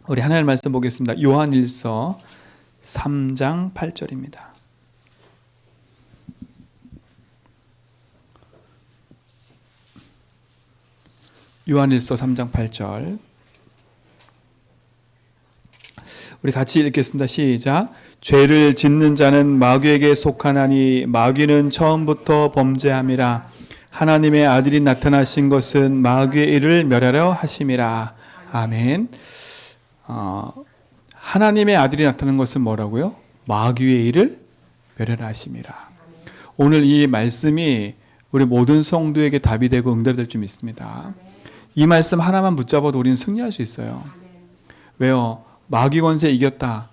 우리 하나님 말씀 보겠습니다. 요한일서 3장 8절입니다. 요한일서 3장 8절 우리 같이 읽겠습니다. 시작. 죄를 짓는 자는 마귀에게 속하나니 마귀는 처음부터 범죄함이라. 하나님의 아들이 나타나신 것은 마귀의 일을 멸하려 하심이라. 아멘. 하나님의 아들이 나타난 것은 뭐라고요? 마귀의 일을 멸하려 하심이라. 오늘 이 말씀이 우리 모든 성도에게 답이 되고 응답이 될 줄 믿습니다. 이 말씀 하나만 붙잡아도 우리는 승리할 수 있어요. 왜요? 마귀 권세 이겼다.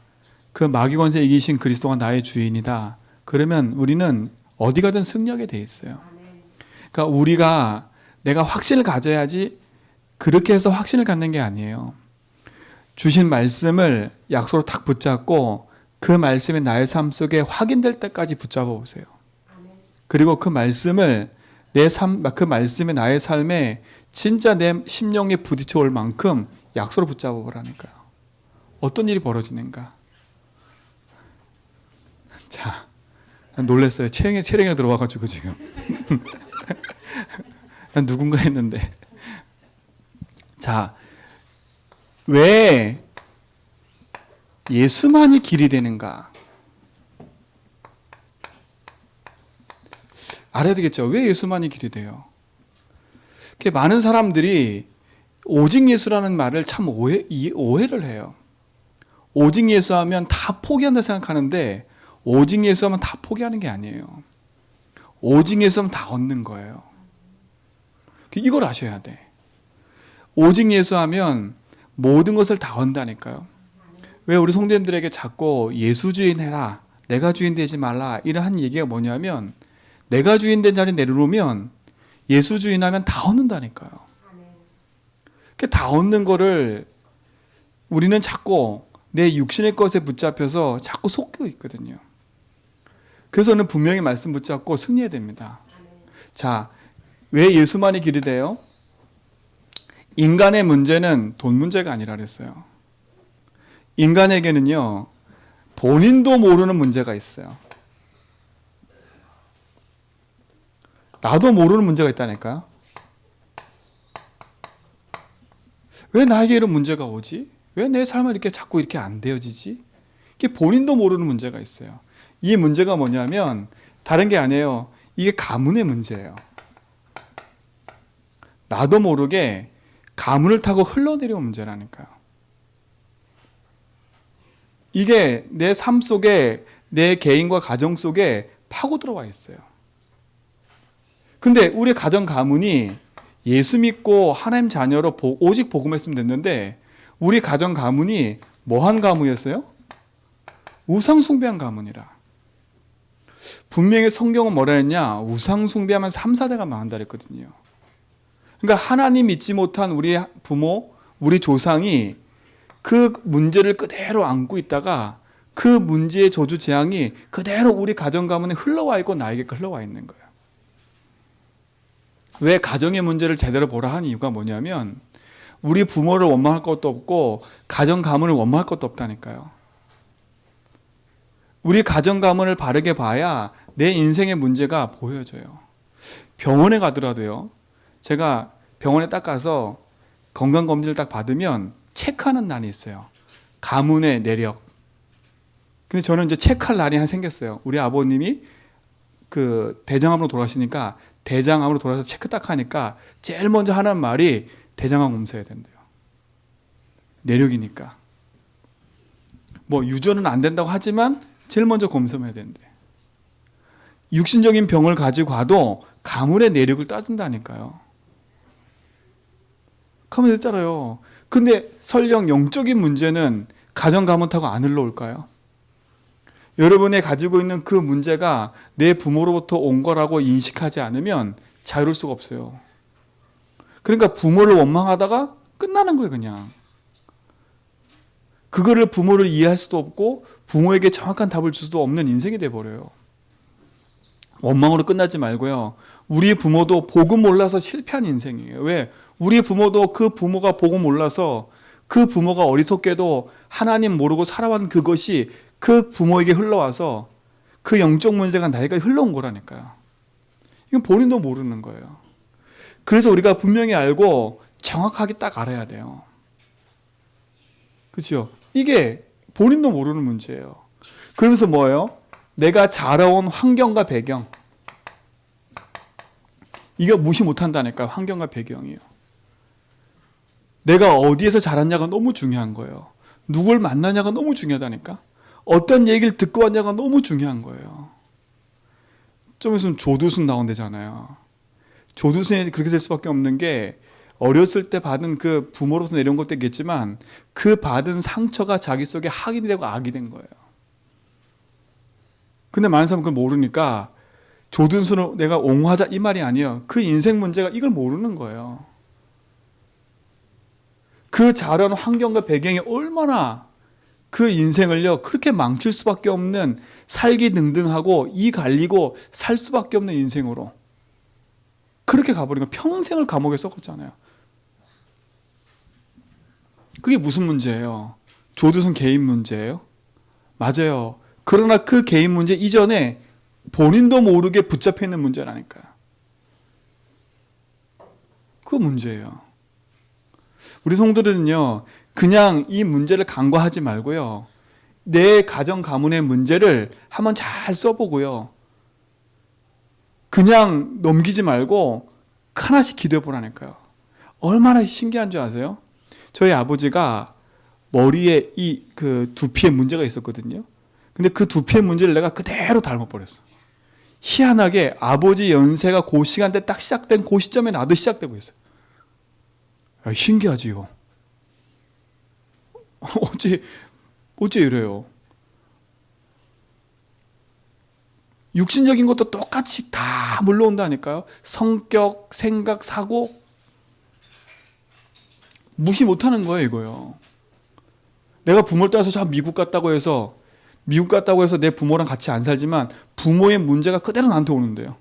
그 마귀 권세 이기신 그리스도가 나의 주인이다. 그러면 우리는 어디 가든 승리하게 돼 있어요. 그러니까 내가 확신을 가져야지 그렇게 해서 확신을 갖는 게 아니에요. 주신 말씀을 약속으로 탁 붙잡고 그 말씀이 나의 삶 속에 확인될 때까지 붙잡아 보세요. 그리고 그 말씀을 그 말씀이 나의 삶에 진짜 내 심령에 부딪혀 올 만큼 약속으로 붙잡아 보라니까요. 어떤 일이 벌어지는가? 자, 놀랐어요. 체령에 들어와가지고 지금. 난 누군가 했는데. 자, 왜 예수만이 길이 되는가? 알아야 되겠죠. 왜 예수만이 길이 돼요? 많은 사람들이 오직 예수라는 말을 참 오해를 해요. 오직 예수하면 다 포기한다 생각하는데 오직 예수하면 다 포기하는 게 아니에요. 오직 예수하면 다 얻는 거예요. 이걸 아셔야 돼. 오직 예수하면 모든 것을 다 얻는다니까요. 왜 우리 성도님들에게 자꾸 예수 주인 해라, 내가 주인 되지 말라 이런 얘기가 뭐냐면 내가 주인 된 자리 내려놓으면 예수 주인 하면 다 얻는다니까요. 다 얻는 거를 우리는 자꾸 내 육신의 것에 붙잡혀서 자꾸 속고 있거든요. 그래서 저는 분명히 말씀 붙잡고 승리해야 됩니다. 자, 왜 예수만이 길이 돼요? 인간의 문제는 돈 문제가 아니라 그랬어요. 인간에게는요, 본인도 모르는 문제가 있어요. 나도 모르는 문제가 있다니까요. 왜 나에게 이런 문제가 오지? 왜 내 삶은 이렇게 자꾸 이렇게 안 되어지지? 이게 본인도 모르는 문제가 있어요. 이 문제가 뭐냐면 다른 게 아니에요. 이게 가문의 문제예요. 나도 모르게 가문을 타고 흘러내려온 문제라니까요. 이게 내 삶 속에 내 개인과 가정 속에 파고 들어와 있어요. 근데 우리 가정 가문이 예수 믿고 하나님 자녀로 오직 복음했으면 됐는데 우리 가정 가문이 뭐한 가문이었어요? 우상 숭배한 가문이라. 분명히 성경은 뭐라 했냐? 우상 숭배하면 3, 4대가 망한다 그랬거든요. 그러니까 하나님 믿지 못한 우리 부모, 우리 조상이 그 문제를 그대로 안고 있다가 그 문제의 저주 재앙이 그대로 우리 가정 가문에 흘러와 있고 나에게 흘러와 있는 거예요. 왜 가정의 문제를 제대로 보라 하는 이유가 뭐냐면 우리 부모를 원망할 것도 없고 가정 가문을 원망할 것도 없다니까요. 우리 가정 가문을 바르게 봐야 내 인생의 문제가 보여져요. 병원에 가더라도요. 제가 병원에 딱 가서 건강검진을 딱 받으면 체크하는 난이 있어요. 가문의 내력. 근데 저는 이제 체크할 날이 하나 생겼어요. 우리 아버님이 그 대장암으로 돌아가시니까 대장암으로 돌아서 체크 딱 하니까 제일 먼저 하는 말이 대장암 검사해야 된대요. 내력이니까. 뭐 유전은 안 된다고 하지만 제일 먼저 검사해야 된대. 육신적인 병을 가지고 가도 가문의 내력을 따진다니까요. 가문에 따라요. 근데 설령 영적인 문제는 가정 가문 타고 안 흘러올까요? 여러분이 가지고 있는 그 문제가 내 부모로부터 온 거라고 인식하지 않으면 자유로울 수가 없어요. 그러니까 부모를 원망하다가 끝나는 거예요, 그냥. 그거를 부모를 이해할 수도 없고 부모에게 정확한 답을 줄 수도 없는 인생이 돼버려요. 원망으로 끝나지 말고요. 우리 부모도 복음 몰라서 실패한 인생이에요. 왜? 우리 부모도 그 부모가 복음 몰라서 그 부모가 어리석게도 하나님 모르고 살아왔는 그것이 그 부모에게 흘러와서 그 영적 문제가 나에게 흘러온 거라니까요. 이건 본인도 모르는 거예요. 그래서 우리가 분명히 알고 정확하게 딱 알아야 돼요. 그렇죠? 이게 본인도 모르는 문제예요. 그러면서 뭐예요? 내가 자라온 환경과 배경. 이거 무시 못한다니까요. 환경과 배경이요. 내가 어디에서 자랐냐가 너무 중요한 거예요. 누굴 만나냐가 너무 중요하다니까. 어떤 얘기를 듣고 왔냐가 너무 중요한 거예요. 좀 있으면 조두순 나온대잖아요. 조두순이 그렇게 될 수밖에 없는 게 어렸을 때 받은 그 부모로부터 내려온 것도 있겠지만 그 받은 상처가 자기 속에 학이 되고 악이 된 거예요. 근데 많은 사람은 그걸 모르니까 조두순을 내가 옹호하자 이 말이 아니에요. 그 인생 문제가 이걸 모르는 거예요. 그 자란 환경과 배경이 얼마나 그 인생을요 그렇게 망칠 수밖에 없는 살기 등등하고 이 갈리고 살 수밖에 없는 인생으로 그렇게 가버린 거 평생을 감옥에 썩었잖아요. 그게 무슨 문제예요? 조두순 개인 문제예요? 맞아요. 그러나 그 개인 문제 이전에 본인도 모르게 붙잡혀 있는 문제라니까요. 그 문제예요. 우리 성도들은요, 그냥 이 문제를 간과하지 말고요, 내 가정 가문의 문제를 한번 잘 써보고요, 그냥 넘기지 말고 하나씩 기도해 보라니까요. 얼마나 신기한 줄 아세요? 저희 아버지가 머리에 이 그 두피에 문제가 있었거든요. 근데 그 두피의 문제를 내가 그대로 닮아버렸어. 희한하게 아버지 연세가 그 시간대 딱 시작된 그 시점에 나도 시작되고 있어요. 야, 신기하지요. 어째 이래요. 육신적인 것도 똑같이 다 물러온다니까요. 성격, 생각, 사고 무시 못하는 거예요, 이거요. 내가 부모를 따라서 저 미국 갔다고 해서 내 부모랑 같이 안 살지만 부모의 문제가 그대로 나한테 오는데요.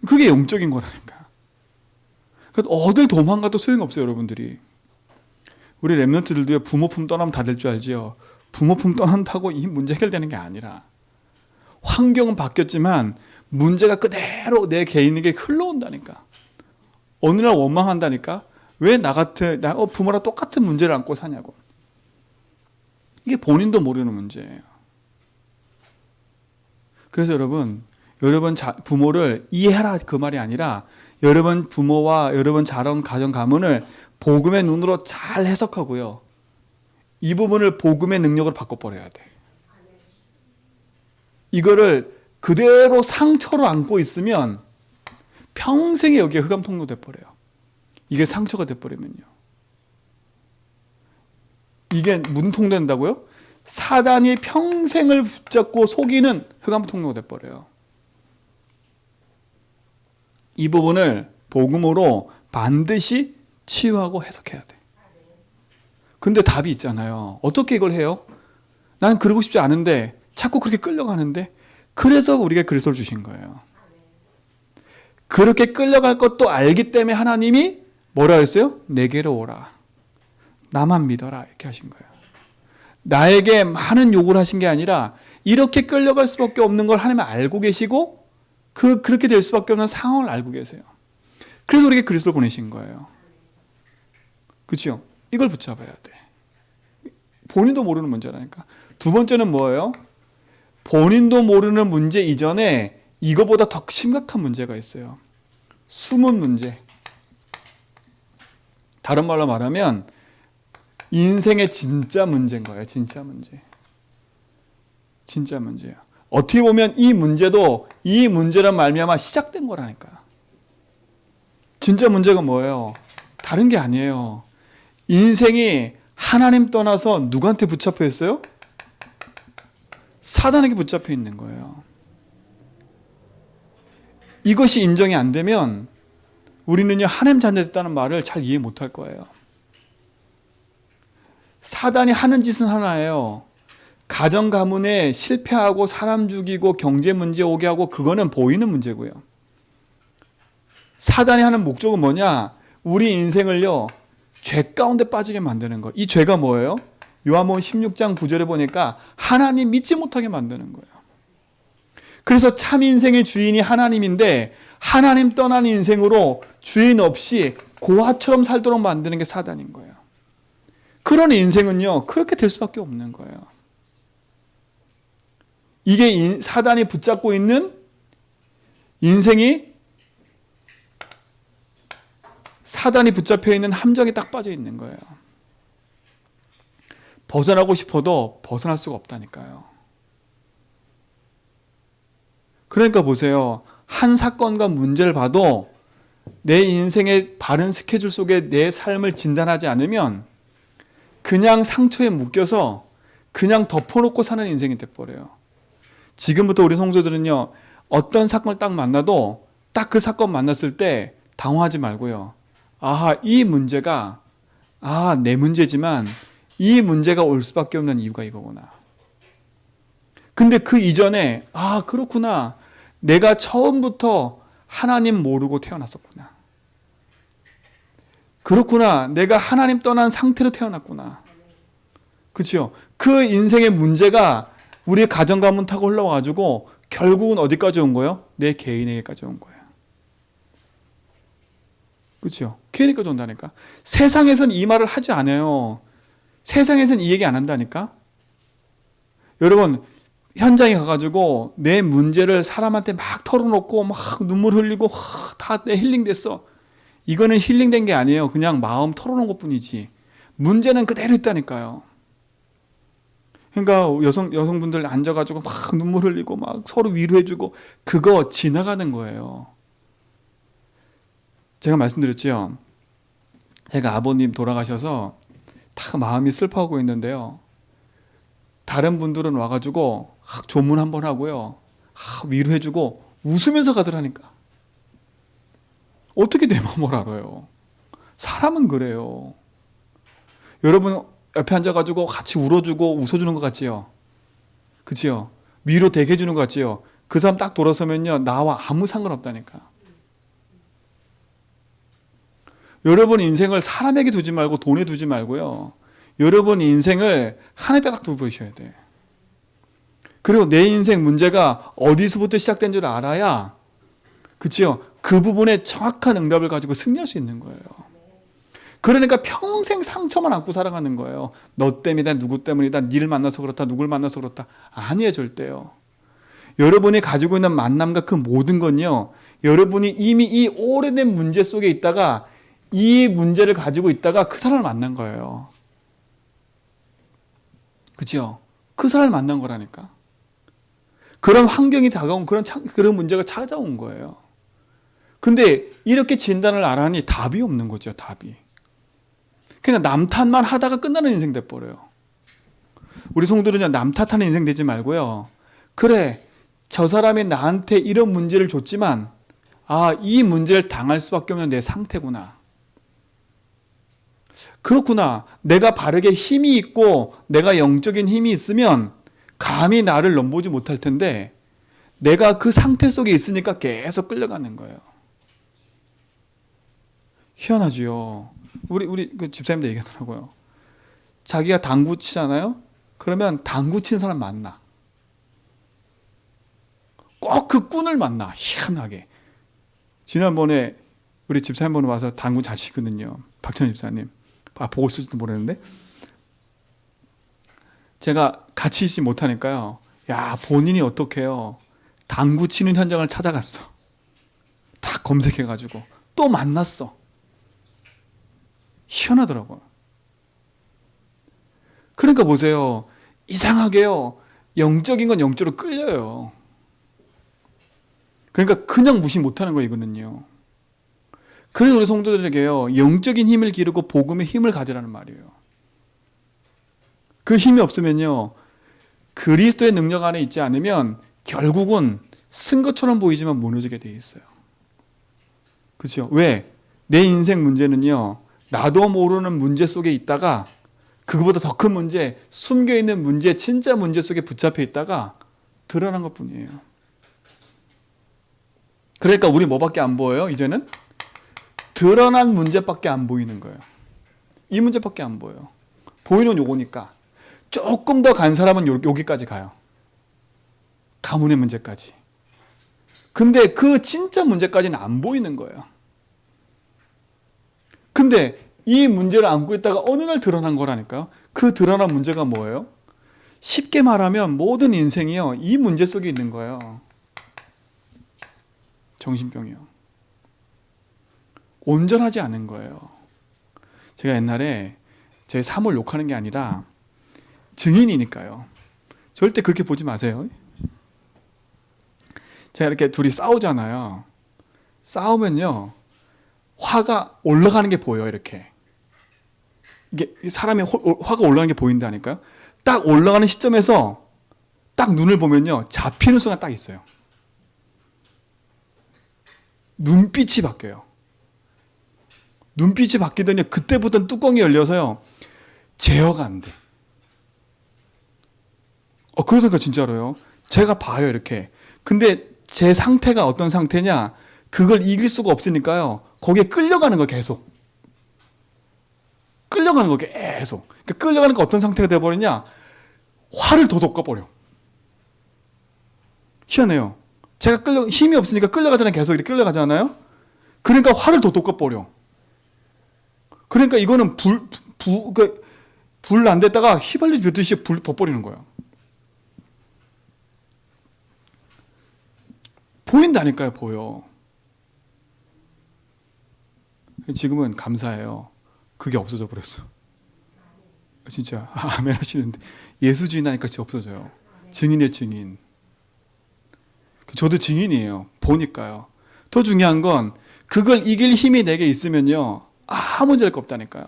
그게 영적인 거라니까. 어딜 도망가도 소용없어요, 여러분들이. 우리 랩런트들도요, 부모 품 떠나면 다 될 줄 알지요. 부모 품 떠난다고 이 문제 해결되는 게 아니라 환경은 바뀌었지만 문제가 그대로 내 개인에게 흘러온다니까. 어느 날 원망한다니까. 왜 나 같은 부모랑 똑같은 문제를 안고 사냐고. 이게 본인도 모르는 문제예요. 그래서 여러분 부모를 이해하라 그 말이 아니라 여러분 부모와 여러분 자라온 가정 가문을 복음의 눈으로 잘 해석하고요. 이 부분을 복음의 능력으로 바꿔버려야 돼. 이거를 그대로 상처로 안고 있으면 평생에 여기에 흑암 통로 돼버려요. 이게 상처가 돼버리면요. 이게 무슨 통로된다고요? 사단이 평생을 붙잡고 속이는 흑암 통로가 돼버려요. 이 부분을 복음으로 반드시 치유하고 해석해야 돼. 근데 답이 있잖아요. 어떻게 이걸 해요? 난 그러고 싶지 않은데 자꾸 그렇게 끌려가는데 그래서 우리가 그리스도를 주신 거예요. 그렇게 끌려갈 것도 알기 때문에 하나님이 뭐라 했어요? 내게로 오라. 나만 믿어라 이렇게 하신 거예요. 나에게 많은 요구를 하신 게 아니라 이렇게 끌려갈 수밖에 없는 걸 하나님은 알고 계시고 그렇게 될 수밖에 없는 상황을 알고 계세요. 그래서 우리에게 그리스도를 보내신 거예요. 그렇죠? 이걸 붙잡아야 돼. 본인도 모르는 문제라니까. 두 번째는 뭐예요? 본인도 모르는 문제 이전에 이거보다 더 심각한 문제가 있어요. 숨은 문제. 다른 말로 말하면 인생의 진짜 문제인 거예요. 진짜 문제. 진짜 문제예요. 어떻게 보면 이 문제도 이 문제란 말미암아 시작된 거라니까. 진짜 문제가 뭐예요? 다른 게 아니에요. 인생이 하나님 떠나서 누구한테 붙잡혀 있어요? 사단에게 붙잡혀 있는 거예요. 이것이 인정이 안 되면 우리는요, 하나님 자녀 됐다는 말을 잘 이해 못할 거예요. 사단이 하는 짓은 하나예요. 가정 가문에 실패하고 사람 죽이고 경제 문제 오게 하고 그거는 보이는 문제고요. 사단이 하는 목적은 뭐냐? 우리 인생을요, 죄 가운데 빠지게 만드는 거. 이 죄가 뭐예요? 요한복음 16장 9절에 보니까 하나님 믿지 못하게 만드는 거예요. 그래서 참 인생의 주인이 하나님인데 하나님 떠난 인생으로 주인 없이 고아처럼 살도록 만드는 게 사단인 거예요. 그런 인생은요, 그렇게 될 수밖에 없는 거예요. 이게 사단이 붙잡고 있는 인생이, 사단이 붙잡혀 있는 함정에 딱 빠져 있는 거예요. 벗어나고 싶어도 벗어날 수가 없다니까요. 그러니까 보세요. 한 사건과 문제를 봐도 내 인생의 바른 스케줄 속에 내 삶을 진단하지 않으면 그냥 상처에 묶여서 그냥 덮어놓고 사는 인생이 돼버려요. 지금부터 우리 성도들은요, 어떤 사건을 딱 만나도 딱 그 사건 만났을 때 당황하지 말고요. 아, 이 문제가 내 문제지만 이 문제가 올 수밖에 없는 이유가 이거구나. 근데 그 이전에 그렇구나. 내가 처음부터 하나님 모르고 태어났었구나. 그렇구나. 내가 하나님 떠난 상태로 태어났구나. 그렇죠? 그 인생의 문제가 우리의 가정 가문 타고 흘러와가지고 결국은 어디까지 온 거예요? 내 개인에게까지 온 거예요. 그렇죠? 개인에게까지 온다니까. 세상에서는 이 말을 하지 않아요. 세상에서는 이 얘기 안 한다니까. 여러분, 현장에 가가지고 내 문제를 사람한테 막 털어놓고 막 눈물 흘리고 다 내 힐링됐어. 이거는 힐링된 게 아니에요. 그냥 마음 털어놓은 것 뿐이지. 문제는 그대로 있다니까요. 그러니까 여성분들 앉아가지고 막 눈물 흘리고 막 서로 위로해주고 그거 지나가는 거예요. 제가 말씀드렸죠. 제가 아버님 돌아가셔서 다 마음이 슬퍼하고 있는데요. 다른 분들은 와가지고 조문 한번 하고요. 위로해주고 웃으면서 가더라니까. 어떻게 내 마음을 알아요? 사람은 그래요. 여러분 옆에 앉아가지고 같이 울어주고 웃어주는 것 같지요? 그치요? 위로 되게 해주는 것 같지요? 그 사람 딱 돌아서면요, 나와 아무 상관없다니까. 여러분 인생을 사람에게 두지 말고 돈에 두지 말고요. 여러분 인생을 하나님께 딱 두셔야 돼. 그리고 내 인생 문제가 어디서부터 시작된 줄 알아야, 그치요? 그 부분에 정확한 응답을 가지고 승리할 수 있는 거예요. 그러니까 평생 상처만 안고 살아가는 거예요. 너 때문이다, 누구 때문이다, 니를 만나서 그렇다, 누굴 만나서 그렇다. 아니에요, 절대요. 여러분이 가지고 있는 만남과 그 모든 건요, 여러분이 이미 이 오래된 문제 속에 있다가 이 문제를 가지고 있다가 그 사람을 만난 거예요. 그죠? 그 사람을 만난 거라니까. 그런 환경이 다가온 그런 문제가 찾아온 거예요. 근데 이렇게 진단을 안 하니 답이 없는 거죠, 답이. 그냥 남 탓만 하다가 끝나는 인생 돼버려요. 우리 성도들은요, 남 탓하는 인생 되지 말고요. 그래, 저 사람이 나한테 이런 문제를 줬지만 이 문제를 당할 수밖에 없는 내 상태구나. 그렇구나. 내가 바르게 힘이 있고 내가 영적인 힘이 있으면 감히 나를 넘보지 못할 텐데 내가 그 상태 속에 있으니까 계속 끌려가는 거예요. 희한하지요. 우리 그 집사님도 얘기하더라고요. 자기가 당구 치잖아요. 그러면 당구 치는 사람 만나. 꼭 그 꾼을 만나. 희한하게. 지난번에 우리 집사님 분이 와서 당구 잘 치거든요. 박찬 집사님. 보고 있을지도 모르는데 제가 같이 있지 못하니까요. 야, 본인이 어떡해요. 당구 치는 현장을 찾아갔어. 다 검색해가지고 또 만났어. 희한하더라고요. 그러니까 보세요. 이상하게요. 영적인 건 영적으로 끌려요. 그러니까 그냥 무시 못하는 거예요, 이거는요. 그래서 우리 성도들에게요, 영적인 힘을 기르고 복음의 힘을 가지라는 말이에요. 그 힘이 없으면요, 그리스도의 능력 안에 있지 않으면 결국은 쓴 것처럼 보이지만 무너지게 돼 있어요. 그렇죠? 왜? 내 인생 문제는요, 나도 모르는 문제 속에 있다가 그거보다 더 큰 문제, 숨겨있는 문제, 진짜 문제 속에 붙잡혀 있다가 드러난 것뿐이에요. 그러니까 우리 뭐밖에 안 보여요? 이제는 드러난 문제밖에 안 보이는 거예요. 이 문제밖에 안 보여요. 보이는 요거니까. 조금 더 간 사람은 여기까지 가요. 가문의 문제까지. 근데 그 진짜 문제까지는 안 보이는 거예요. 근데 이 문제를 안고 있다가 어느 날 드러난 거라니까요. 그 드러난 문제가 뭐예요? 쉽게 말하면 모든 인생이요, 이 문제 속에 있는 거예요. 정신병이요. 온전하지 않은 거예요. 제가 옛날에 제 사모를 욕하는 게 아니라 증인이니까요. 절대 그렇게 보지 마세요. 제가 이렇게 둘이 싸우잖아요. 싸우면요, 화가 올라가는 게 보여요. 이렇게. 이게 사람의 화가 올라가는 게 보인다니까요. 딱 올라가는 시점에서 딱 눈을 보면요, 잡히는 순간 딱 있어요. 눈빛이 바뀌어요. 눈빛이 바뀌더니 그때부터는 뚜껑이 열려서요, 제어가 안 돼. 그러니까 진짜로요. 제가 봐요, 이렇게. 근데 제 상태가 어떤 상태냐, 그걸 이길 수가 없으니까요, 거기에 끌려가는 거 계속. 끌려가는 거 계속. 그러니까 끌려가는 거 어떤 상태가 돼버리냐, 화를 더 돋궈버려. 희한해요. 제가 힘이 없으니까 끌려가잖아요. 계속 이렇게 끌려가잖아요. 그러니까 화를 더 돋궈버려. 그러니까 이거는 불 안 됐다가 휘발유듯이 불 벗버리는 거예요. 보인다니까요, 보여. 지금은 감사해요. 그게 없어져 버렸어. 진짜 아멘 하시는데 예수주의 하니까 진짜 없어져요. 증인의 증인. 저도 증인이에요. 보니까요. 더 중요한 건 그걸 이길 힘이 내게 있으면요, 아무 문제할 거 없다니까요.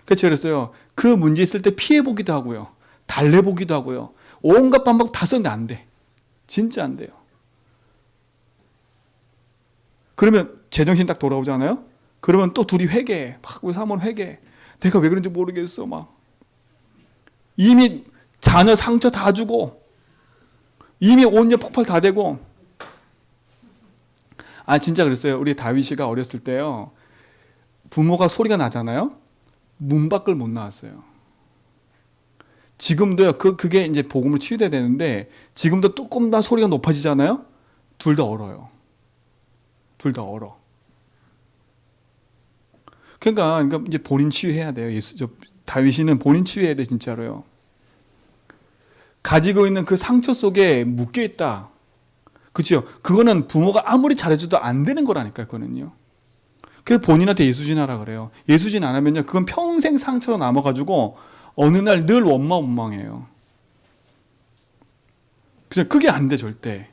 그래서 제가 그랬어요. 그 문제 있을 때 피해보기도 하고요, 달래보기도 하고요, 온갖 방법 다 썼는데 안 돼. 진짜 안 돼요. 그러면 제정신 딱 돌아오잖아요. 그러면 또 둘이 회개해. 막 우리 사모는 회개해. 내가 왜 그런지 모르겠어. 막 이미 자녀 상처 다 주고 이미 온몸 폭발 다 되고. 진짜 그랬어요. 우리 다윗이가 어렸을 때요, 부모가 소리가 나잖아요. 문 밖을 못 나왔어요. 지금도요, 그게 이제 복음을 치유돼야 되는데, 지금도 조금 더 소리가 높아지잖아요. 둘 다 얼어요. 둘 다 얼어. 그러니까 이제 본인 치유해야 돼요. 다윗이는 본인 치유해야 돼, 진짜로요. 가지고 있는 그 상처 속에 묶여 있다. 그렇죠? 그거는 부모가 아무리 잘해줘도 안 되는 거라니까요, 그거는요. 그래서 본인한테 예수진하라 그래요. 예수진 안 하면요, 그건 평생 상처로 남아가지고 어느 날 늘 원망해요. 그래서 그게 안 돼, 절대.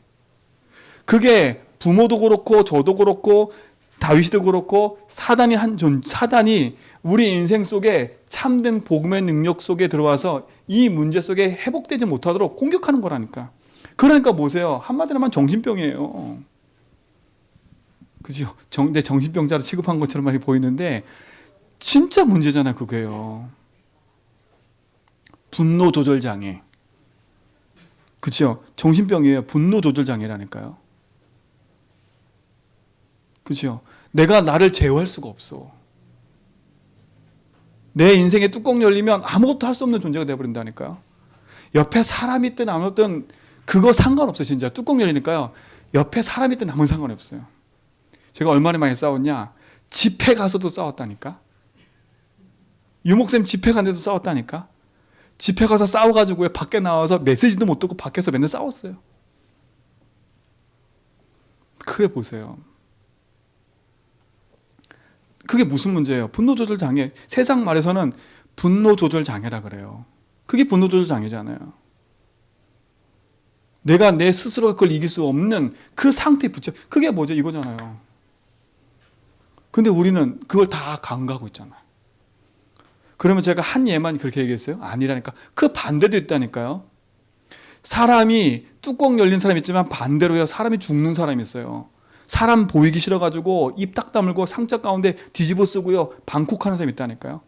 그게 부모도 그렇고 저도 그렇고 다윗도 그렇고 사단이 우리 인생 속에 참된 복음의 능력 속에 들어와서 이 문제 속에 회복되지 못하도록 공격하는 거라니까. 그러니까 보세요. 한마디로 하면 정신병이에요. 그죠? 내 정신병자로 취급한 것처럼 많이 보이는데 진짜 문제잖아요, 그게요. 분노 조절 장애. 그죠? 정신병이에요. 분노 조절 장애라니까요. 그죠? 내가 나를 제어할 수가 없어. 내 인생에 뚜껑 열리면 아무것도 할 수 없는 존재가 되어버린다니까요. 옆에 사람이 있든 아무튼 그거 상관없어요. 진짜 뚜껑 열리니까요, 옆에 사람이 있든 아무 상관이 없어요. 제가 얼마나 많이 싸웠냐. 집회 가서도 싸웠다니까. 유목쌤 집회 간 데도 싸웠다니까. 집회 가서 싸워가지고 밖에 나와서 메시지도 못 듣고 밖에서 맨날 싸웠어요. 그래 보세요. 그게 무슨 문제예요? 분노 조절 장애. 세상 말에서는 분노 조절 장애라 그래요. 그게 분노 조절 장애잖아요. 내가 내 스스로 그걸 이길 수 없는 그 상태에 붙여. 그게 뭐죠? 이거잖아요. 근데 우리는 그걸 다 간과하고 있잖아요. 그러면 제가 한 예만 그렇게 얘기했어요? 아니라니까. 그 반대도 있다니까요. 사람이 뚜껑 열린 사람이 있지만 반대로요, 사람이 죽는 사람이 있어요. 사람 보이기 싫어가지고 입 딱 다물고 상자 가운데 뒤집어 쓰고요, 방콕하는 사람이 있다니까요.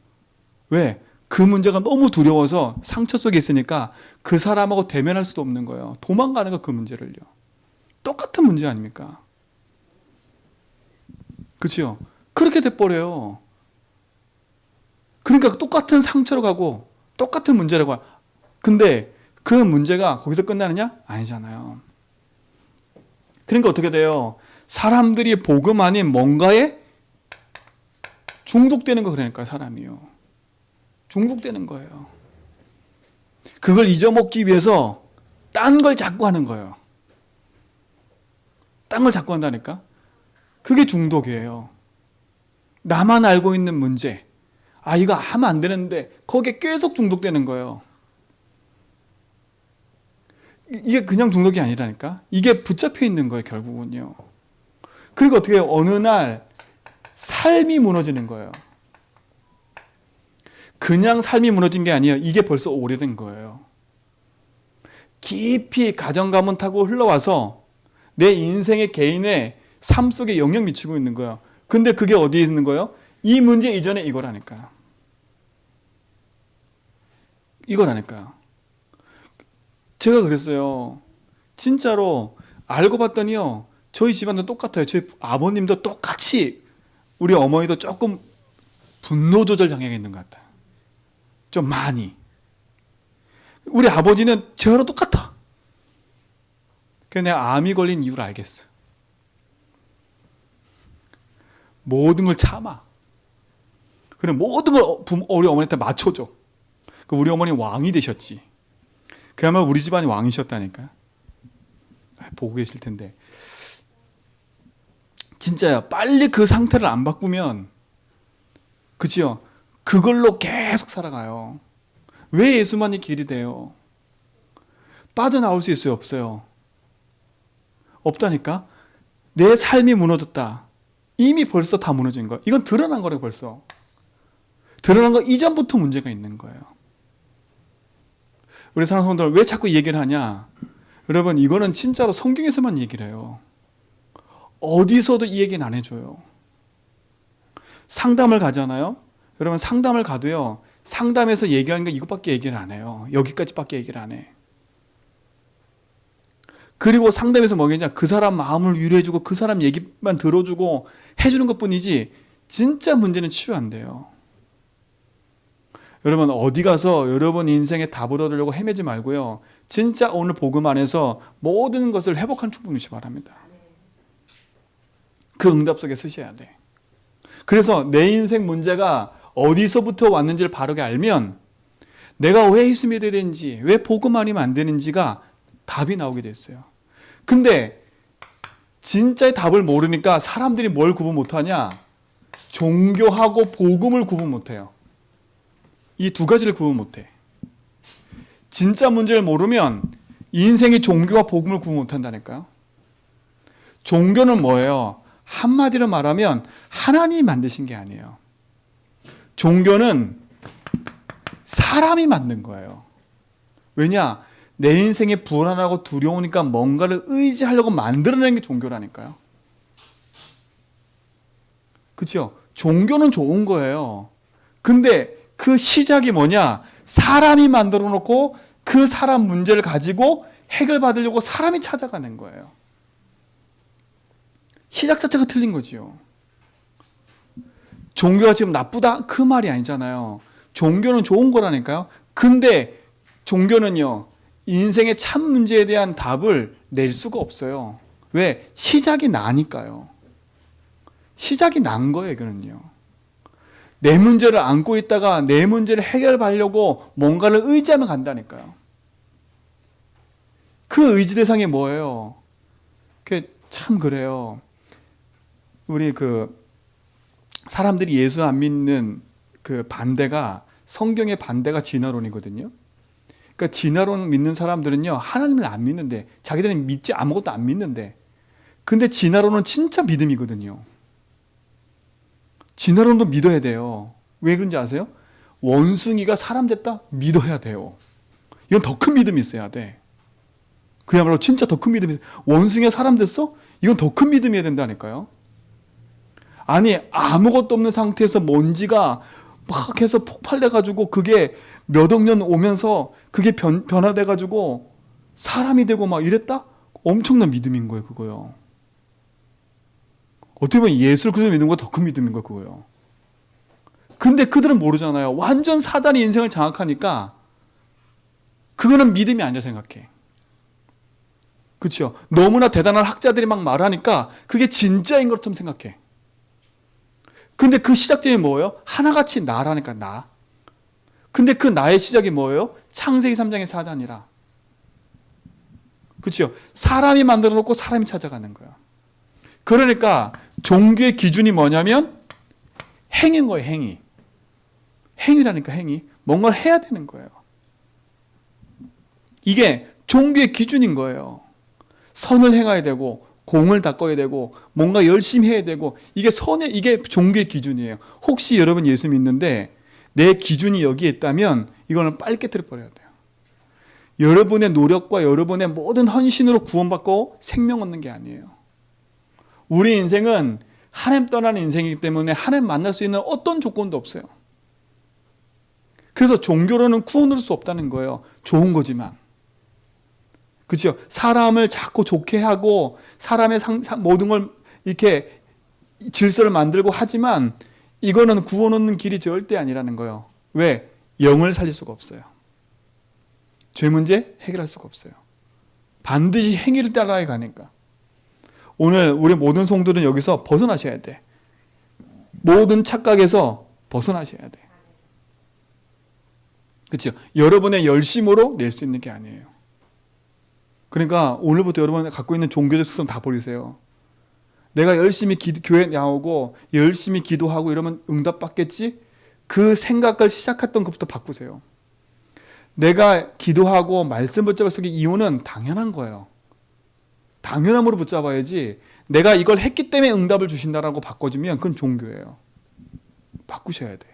왜? 그 문제가 너무 두려워서 상처 속에 있으니까 그 사람하고 대면할 수도 없는 거예요. 도망가는 거, 그 문제를요. 똑같은 문제 아닙니까? 그렇죠? 그렇게 돼버려요. 그러니까 똑같은 상처로 가고 똑같은 문제라고. 근데 그 문제가 거기서 끝나느냐? 아니잖아요. 그러니까 어떻게 돼요? 사람들이 복음 아닌 뭔가에 중독되는 거. 그러니까 사람이요. 중독되는 거예요. 그걸 잊어먹기 위해서 딴 걸 자꾸 하는 거예요. 딴 걸 자꾸 한다니까? 그게 중독이에요. 나만 알고 있는 문제. 아, 이거 하면 안 되는데 거기에 계속 중독되는 거예요. 이게 그냥 중독이 아니라니까? 이게 붙잡혀 있는 거예요, 결국은요. 그리고 어떻게 해요? 어느 날 삶이 무너지는 거예요. 그냥 삶이 무너진 게 아니에요. 이게 벌써 오래된 거예요. 깊이 가정 가문 타고 흘러와서 내 인생의 개인의 삶 속에 영향 미치고 있는 거예요. 근데 그게 어디에 있는 거예요? 이 문제 이전에 이거라니까요. 이거라니까요. 제가 그랬어요. 진짜로 알고 봤더니요. 저희 집안도 똑같아요. 저희 아버님도 똑같이 우리 어머니도 조금 분노 조절 장애가 있는 것 같아요. 좀 많이. 우리 아버지는 저랑 똑같아. 그래서 내가 암이 걸린 이유를 알겠어. 모든 걸 참아. 그래 모든 걸 우리 어머니한테 맞춰줘. 우리 어머니 왕이 되셨지. 그야말로 우리 집안이 왕이셨다니까. 보고 계실 텐데. 진짜야. 빨리 그 상태를 안 바꾸면, 그치요? 그걸로 계속 살아가요. 왜 예수만이 길이 돼요? 빠져나올 수 있어요? 없어요? 없다니까? 내 삶이 무너졌다. 이미 벌써 다 무너진 거야. 이건 드러난 거래요, 벌써. 드러난 거 이전부터 문제가 있는 거예요. 우리 사랑하는 성도들, 왜 자꾸 얘기를 하냐? 여러분, 이거는 진짜로 성경에서만 얘기를 해요. 어디서도 이 얘기는 안 해줘요. 상담을 가잖아요? 여러분, 상담을 가도요, 상담에서 얘기하는 거 이것밖에 얘기를 안 해요. 여기까지밖에 얘기를 안 해. 그리고 상담에서 뭐겠냐? 그 사람 마음을 위로해주고 그 사람 얘기만 들어주고 해주는 것 뿐이지, 진짜 문제는 치유 안 돼요. 여러분, 어디 가서 여러분 인생에 답을 얻으려고 헤매지 말고요. 진짜 오늘 복음 안에서 모든 것을 회복한 축복 누시기 바랍니다. 그 응답 속에 쓰셔야 돼. 그래서 내 인생 문제가 어디서부터 왔는지를 바르게 알면 내가 왜 예수 믿어야 되는지, 왜 복음 아니면 안 되는지가 답이 나오게 됐어요. 근데 진짜의 답을 모르니까 사람들이 뭘 구분 못하냐? 종교하고 복음을 구분 못해요. 이 두 가지를 구분 못해. 진짜 문제를 모르면 인생의 종교와 복음을 구분 못한다니까요. 종교는 뭐예요? 한마디로 말하면 하나님이 만드신 게 아니에요. 종교는 사람이 만든 거예요. 왜냐? 내 인생이 불안하고 두려우니까 뭔가를 의지하려고 만들어내는 게 종교라니까요. 그렇죠? 종교는 좋은 거예요. 근데 그 시작이 뭐냐? 사람이 만들어 놓고 그 사람 문제를 가지고 해결받으려고 사람이 찾아가는 거예요. 시작 자체가 틀린 거지요. 종교가 지금 나쁘다? 그 말이 아니잖아요. 종교는 좋은 거라니까요. 근데 종교는요, 인생의 참 문제에 대한 답을 낼 수가 없어요. 왜? 시작이 나니까요. 시작이 난 거예요, 이거는요. 내 문제를 안고 있다가 내 문제를 해결하려고 뭔가를 의지하면 간다니까요. 그 의지 대상이 뭐예요? 참 그래요. 우리 사람들이 예수 안 믿는 그 반대가, 성경의 반대가 진화론이거든요. 그러니까 진화론 믿는 사람들은요, 하나님을 안 믿는데, 자기들은 믿지 아무것도 안 믿는데, 근데 진화론은 진짜 믿음이거든요. 진화론도 믿어야 돼요. 왜 그런지 아세요? 원숭이가 사람 됐다? 믿어야 돼요. 이건 더 큰 믿음이 있어야 돼. 그야말로 진짜 더 큰 믿음이. 원숭이가 사람 됐어? 이건 더 큰 믿음이어야 된다니까요. 아니, 아무것도 없는 상태에서 먼지가 막 해서 폭발돼가지고 그게 몇 억 년 오면서 그게 변화돼가지고 사람이 되고 막 이랬다? 엄청난 믿음인 거예요, 그거요. 어떻게 보면 예수를 그래서 믿는 거 더 큰 믿음인 거예요, 그거요. 근데 그들은 모르잖아요. 완전 사단이 인생을 장악하니까 그거는 믿음이 아니라 생각해. 그렇죠? 너무나 대단한 학자들이 막 말하니까 그게 진짜인 것처럼 생각해. 근데 그 시작점이 뭐예요? 하나같이 나라니까 나. 근데 그 나의 시작이 뭐예요? 창세기 3장의 사단이라. 그렇죠? 사람이 만들어 놓고 사람이 찾아가는 거야. 그러니까 종교의 기준이 뭐냐면 행인 거예요, 행위. 행위라니까 행위. 뭔가를 해야 되는 거예요. 이게 종교의 기준인 거예요. 선을 행해야 되고 공을 닦아야 되고 뭔가 열심히 해야 되고 이게 종교의 기준이에요. 혹시 여러분 예수 믿는데 내 기준이 여기에 있다면 이거는 빨리 깨뜨려 버려야 돼요. 여러분의 노력과 여러분의 모든 헌신으로 구원받고 생명 얻는 게 아니에요. 우리 인생은 하나님 떠나는 인생이기 때문에 하나님 만날 수 있는 어떤 조건도 없어요. 그래서 종교로는 구원을 수 없다는 거예요. 좋은 거지만. 그렇죠? 사람을 자꾸 좋게 하고 사람의 모든 걸 이렇게 질서를 만들고 하지만 이거는 구원 얻는 길이 절대 아니라는 거예요. 왜? 영을 살릴 수가 없어요. 죄 문제 해결할 수가 없어요. 반드시 행위를 따라야 가니까. 오늘 우리 모든 성도들은 여기서 벗어나셔야 돼. 모든 착각에서 벗어나셔야 돼. 그렇죠? 여러분의 열심으로 낼 수 있는 게 아니에요. 그러니까 오늘부터 여러분이 갖고 있는 종교적 습관 다 버리세요. 내가 열심히 교회 나오고 열심히 기도하고 이러면 응답받겠지? 그 생각을 시작했던 것부터 바꾸세요. 내가 기도하고 말씀 붙잡았을 이유는 당연한 거예요. 당연함으로 붙잡아야지 내가 이걸 했기 때문에 응답을 주신다라고 바꿔주면 그건 종교예요. 바꾸셔야 돼.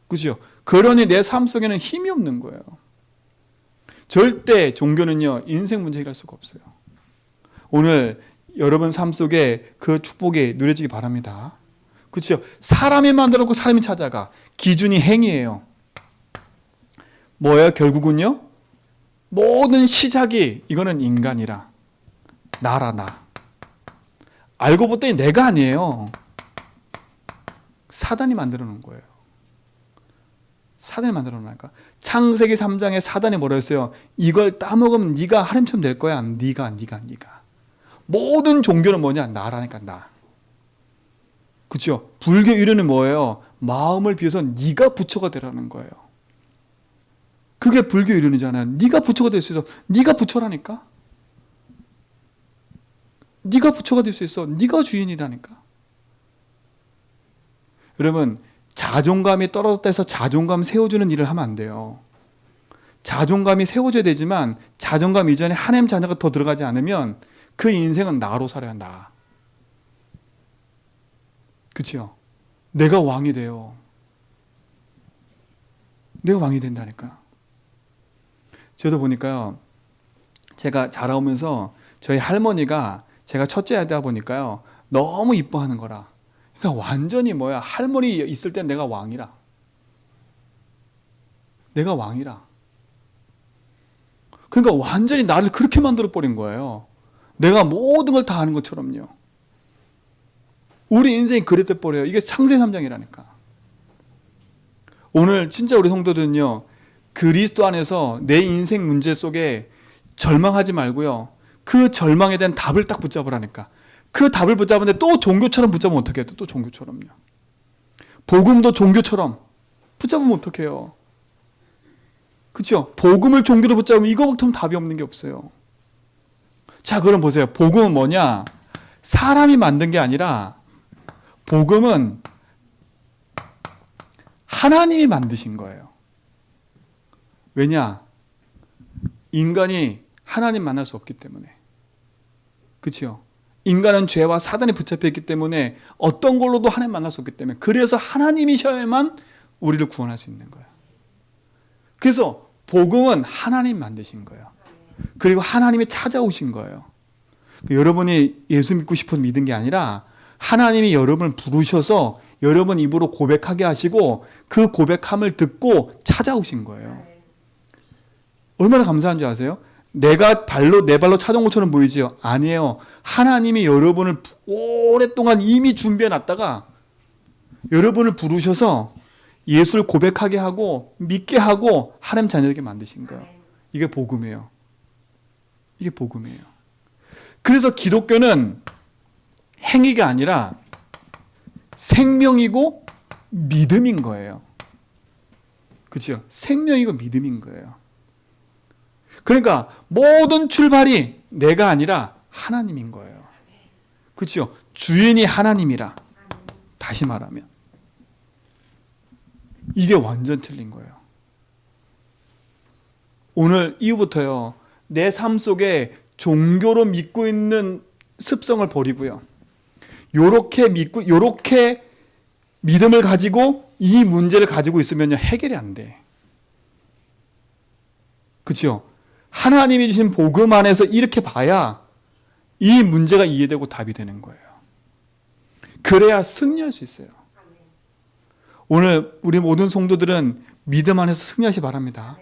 그죠? 그러니 내 삶 속에는 힘이 없는 거예요. 절대 종교는요 인생 문제 해결할 수가 없어요. 오늘 여러분 삶 속에 그 축복이 누려지기 바랍니다. 그렇죠? 사람이 만들었고 사람이 찾아가. 기준이 행위예요. 뭐예요? 결국은요 모든 시작이 이거는 인간이라. 나라 나. 알고 봤더니 내가 아니에요. 사단이 만들어 놓은 거예요. 사단이 만들어 놓으니까. 창세기 3장에 사단이 뭐라 했어요? 이걸 따먹으면 네가 하나님처럼 될 거야. 네가. 모든 종교는 뭐냐? 나라니까 나. 그렇죠? 불교 이론은 뭐예요? 마음을 비워서 네가 부처가 되라는 거예요. 그게 불교 이론이잖아요. 네가 부처가 될 수 있어. 네가 부처라니까. 네가 부처가 될 수 있어. 네가 주인이라니까. 여러분 자존감이 떨어졌다 해서 자존감 세워주는 일을 하면 안 돼요. 자존감이 세워져야 되지만 자존감 이전에 하나님 자녀가 더 들어가지 않으면 그 인생은 나로 살아야 나. 그렇죠? 내가 왕이 돼요. 내가 왕이 된다니까. 저도 보니까요. 제가 자라오면서 저희 할머니가 제가 첫째 아이다 보니까요. 너무 이뻐하는 거라. 그러니까 완전히 할머니 있을 땐 내가 왕이라. 내가 왕이라. 그러니까 완전히 나를 그렇게 만들어버린 거예요. 내가 모든 걸 다 아는 것처럼요. 우리 인생이 그랬대 버려요. 이게 창세기 3장이라니까. 오늘 진짜 우리 성도들은요. 그리스도 안에서 내 인생 문제 속에 절망하지 말고요. 그 절망에 대한 답을 딱 붙잡으라니까. 그 답을 붙잡는데 또 종교처럼 붙잡으면 어떡해요? 또 종교처럼요. 복음도 종교처럼 붙잡으면 어떡해요? 그렇죠? 복음을 종교로 붙잡으면 이거부터는 답이 없는 게 없어요. 자, 그럼 보세요. 복음은 뭐냐? 사람이 만든 게 아니라 복음은 하나님이 만드신 거예요. 왜냐? 인간이 하나님 만날 수 없기 때문에. 그렇죠? 인간은 죄와 사단이 붙잡혀 있기 때문에 어떤 걸로도 하나님 만날 수 없기 때문에 그래서 하나님이셔야만 우리를 구원할 수 있는 거예요. 그래서 복음은 하나님 만드신 거예요. 그리고 하나님이 찾아오신 거예요. 여러분이 예수 믿고 싶어서 믿은 게 아니라 하나님이 여러분을 부르셔서 여러분 입으로 고백하게 하시고 그 고백함을 듣고 찾아오신 거예요. 얼마나 감사한 줄 아세요? 내가 내 발로 찾아온 것처럼 보이지요? 아니에요. 하나님이 여러분을 오랫동안 이미 준비해 놨다가 여러분을 부르셔서 예수를 고백하게 하고 믿게 하고 하나님 자녀에게 만드신 거예요. 이게 복음이에요. 이게 복음이에요. 그래서 기독교는 행위가 아니라 생명이고 믿음인 거예요. 그렇죠? 생명이고 믿음인 거예요. 그러니까 모든 출발이 내가 아니라 하나님인 거예요. 그렇죠? 주인이 하나님이라. 다시 말하면 이게 완전 틀린 거예요. 오늘 이후부터요, 내 삶 속에 종교로 믿고 있는 습성을 버리고요, 요렇게 믿음을 가지고 이 문제를 가지고 있으면요, 해결이 안 돼. 그렇죠? 하나님이 주신 복음 안에서 이렇게 봐야 이 문제가 이해되고 답이 되는 거예요. 그래야 승리할 수 있어요. 오늘 우리 모든 성도들은 믿음 안에서 승리하시 바랍니다.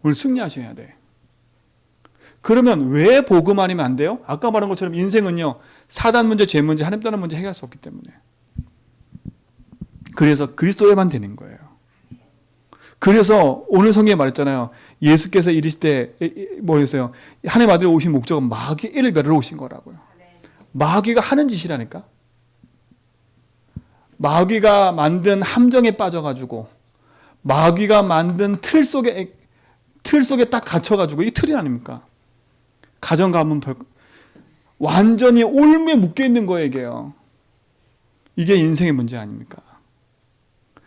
오늘 승리하셔야 돼. 그러면 왜 복음 아니면 안 돼요? 아까 말한 것처럼 인생은요, 사단 문제, 죄 문제, 하나님 떠난 문제 해결할 수 없기 때문에. 그래서 그리스도에만 되는 거예요. 그래서 오늘 성경에 말했잖아요. 예수께서 이르실 때 뭐였어요? 하나님 아들이 오신 목적은 마귀의 일을 멸하러 오신 거라고요. 마귀가 하는 짓이라니까. 마귀가 만든 함정에 빠져가지고, 마귀가 만든 틀 속에 딱 갇혀가지고, 이 틀이 아닙니까? 가정 가문 완전히 올무에 묶여 있는 거예요. 이게 인생의 문제 아닙니까?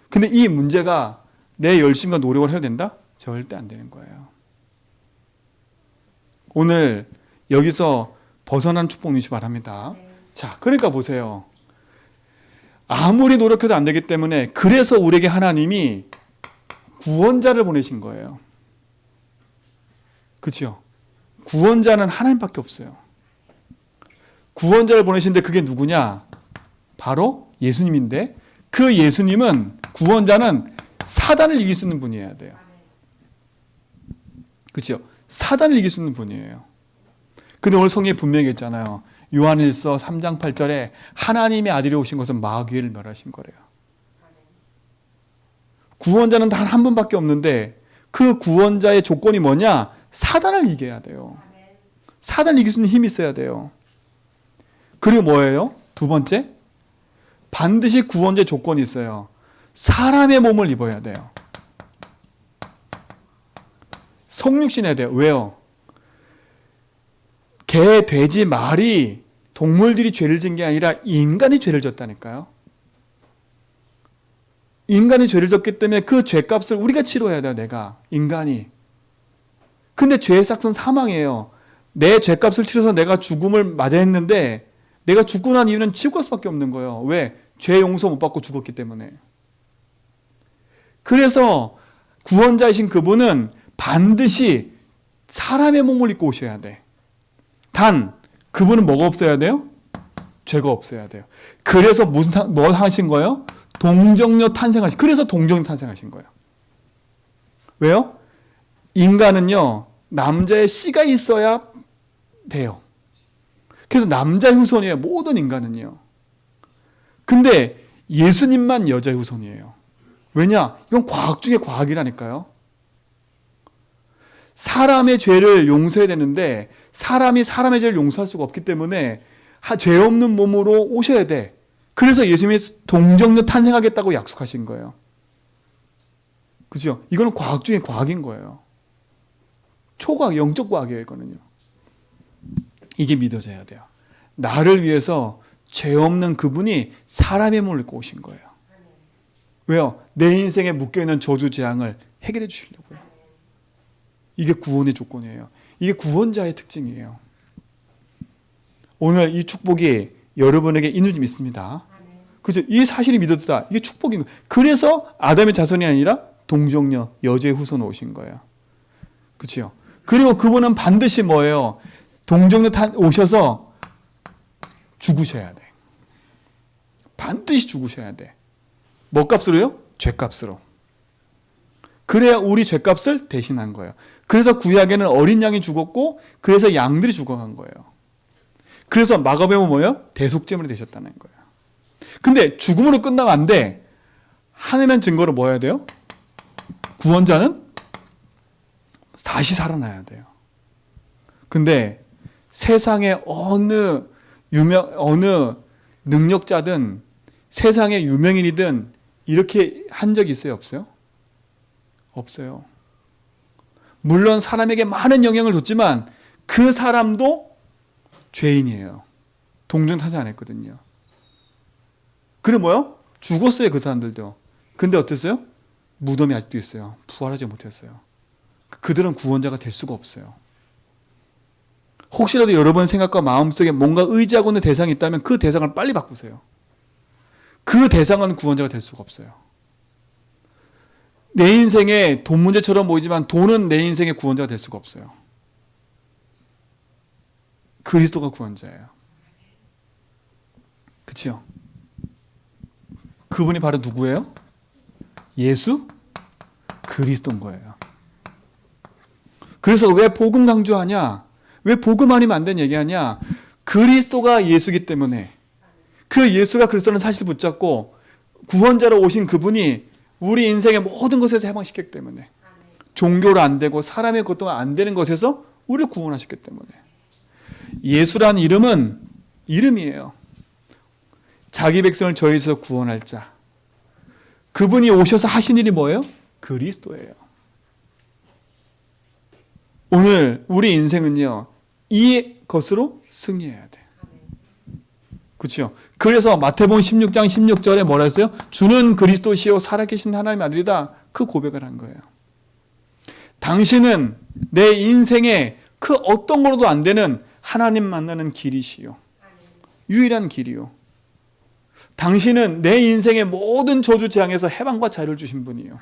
근데 이 문제가 내 열심과 노력을 해야 된다? 절대 안 되는 거예요. 오늘 여기서 벗어난 축복 누리시 바랍니다. 자, 그러니까 보세요. 아무리 노력해도 안 되기 때문에, 그래서 우리에게 하나님이 구원자를 보내신 거예요. 그렇죠? 구원자는 하나님밖에 없어요. 구원자를 보내신데 그게 누구냐? 바로 예수님인데, 그 예수님은, 구원자는 사단을 이길 수 있는 분이어야 돼요. 그렇죠? 사단을 이길 수 있는 분이에요. 근데 오늘 성경에 분명히 했잖아요. 요한일서 3장 8절에 하나님의 아들이 오신 것은 마귀를 멸하신 거래요. 구원자는 단 한 분밖에 없는데, 그 구원자의 조건이 뭐냐? 사단을 이겨야 돼요. 사단을 이길 수 있는 힘이 있어야 돼요. 그리고 뭐예요? 두 번째, 반드시 구원자의 조건이 있어요. 사람의 몸을 입어야 돼요. 성육신해야 돼요. 왜요? 개, 돼지, 말이, 동물들이 죄를 지은 게 아니라 인간이 죄를 졌다니까요. 인간이 죄를 졌기 때문에 그 죄값을 우리가 치러야 돼요. 내가, 인간이. 근데 죄의 삭은 사망이에요. 내 죄값을 치러서 내가 죽음을 맞아 했는데, 내가 죽고 난 이유는 지옥 갈 수밖에 없는 거예요. 왜? 죄 용서 못 받고 죽었기 때문에. 그래서 구원자이신 그분은 반드시 사람의 몸을 입고 오셔야 돼. 단, 그분은 뭐가 없어야 돼요? 죄가 없어야 돼요. 그래서 뭐 하신 거예요? 동정녀 탄생하신, 그래서 동정녀 탄생하신 거예요. 왜요? 인간은요, 남자의 씨가 있어야 돼요. 그래서 남자 후손이에요. 모든 인간은요. 근데 예수님만 여자 후손이에요. 왜냐? 이건 과학 중에 과학이라니까요. 사람의 죄를 용서해야 되는데, 사람이 사람의 죄를 용서할 수가 없기 때문에 죄 없는 몸으로 오셔야 돼. 그래서 예수님이 동정녀 탄생하겠다고 약속하신 거예요. 그죠? 이거는 과학 중에 과학인 거예요. 초과학, 영적 과학이에요, 이거는요. 이게 믿어져야 돼요. 나를 위해서 죄 없는 그분이 사람의 몸을 입고 오신 거예요. 왜요? 내 인생에 묶여있는 저주 재앙을 해결해 주시려고요. 이게 구원의 조건이에요. 이게 구원자의 특징이에요. 오늘 이 축복이 여러분에게 있는 줄 믿습니다. 그죠? 이 사실이 믿어지다. 이게 축복인 거예요. 그래서 아담의 자손이 아니라 동정녀, 여자의 후손으로 오신 거예요. 그렇죠? 그리고 그분은 반드시 뭐예요? 동정녀 오셔서 죽으셔야 돼. 반드시 죽으셔야 돼. 뭐 값으로요? 죄값으로. 그래야 우리 죄값을 대신한 거예요. 그래서 구약에는 어린 양이 죽었고, 그래서 양들이 죽어간 거예요. 그래서 마가복음은 뭐예요? 대속제물이 되셨다는 거예요. 근데 죽음으로 끝나면 안 돼. 하나님의 증거로 뭐 해야 돼요? 구원자는 다시 살아나야 돼요. 근데 세상에 어느 능력자든 세상의 유명인이든 이렇게 한 적이 있어요? 없어요? 없어요. 물론 사람에게 많은 영향을 줬지만 그 사람도 죄인이에요. 동정타자 안 했거든요. 그래 뭐요? 죽었어요, 그 사람들도. 근데 어땠어요? 무덤이 아직도 있어요. 부활하지 못했어요. 그들은 구원자가 될 수가 없어요. 혹시라도 여러분 생각과 마음속에 뭔가 의지하고 있는 대상이 있다면 그 대상을 빨리 바꾸세요. 그 대상은 구원자가 될 수가 없어요. 내 인생에 돈 문제처럼 보이지만 돈은 내 인생의 구원자가 될 수가 없어요. 그리스도가 구원자예요. 그렇죠? 그분이 바로 누구예요? 예수 그리스도인 거예요. 그래서 왜 복음 강조하냐? 왜 복음 아니면 안 되는 얘기하냐? 그리스도가 예수기 때문에, 그 예수가 그리스도는 사실 붙잡고 구원자로 오신 그분이 우리 인생의 모든 것에서 해방시켰기 때문에, 종교로 안 되고 사람의 것도 안 되는 것에서 우리를 구원하셨기 때문에. 예수라는 이름은 이름이에요. 자기 백성을 저희에서 구원할 자. 그분이 오셔서 하신 일이 뭐예요? 그리스도예요. 오늘 우리 인생은요, 이 것으로 승리해야 돼. 그렇죠? 그래서 마태복음 16장 16절에 뭐라 했어요? 주는 그리스도시요 살아계신 하나님의 아들이다. 그 고백을 한 거예요. 당신은 내 인생에 그 어떤 거로도 안 되는 하나님 만나는 길이시요. 유일한 길이요. 당신은 내 인생의 모든 저주 재앙에서 해방과 자유를 주신 분이에요.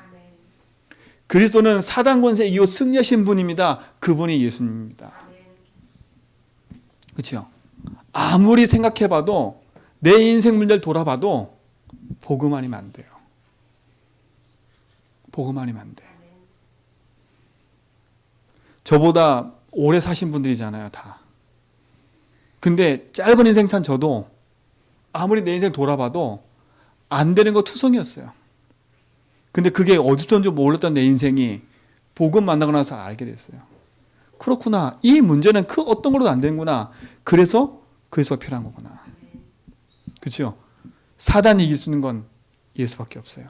그리스도는 사단 권세 이후 승리하신 분입니다. 그분이 예수님입니다. 그렇죠? 아무리 생각해봐도 내 인생 문제를 돌아봐도 복음 아니면 안 돼요. 복음 아니면 안 돼. 저보다 오래 사신 분들이잖아요, 다. 근데 짧은 인생 산 저도 아무리 내 인생 돌아봐도 안 되는 거 투성이었어요. 근데 그게 어디서인지 몰랐던 내 인생이 복음 만나고 나서 알게 됐어요. 그렇구나. 이 문제는 그 어떤 걸로도 안 되는구나. 그래서 그리스도가 필요한 거구나. 그렇죠? 사단이 이길 수 있는 건 예수밖에 없어요.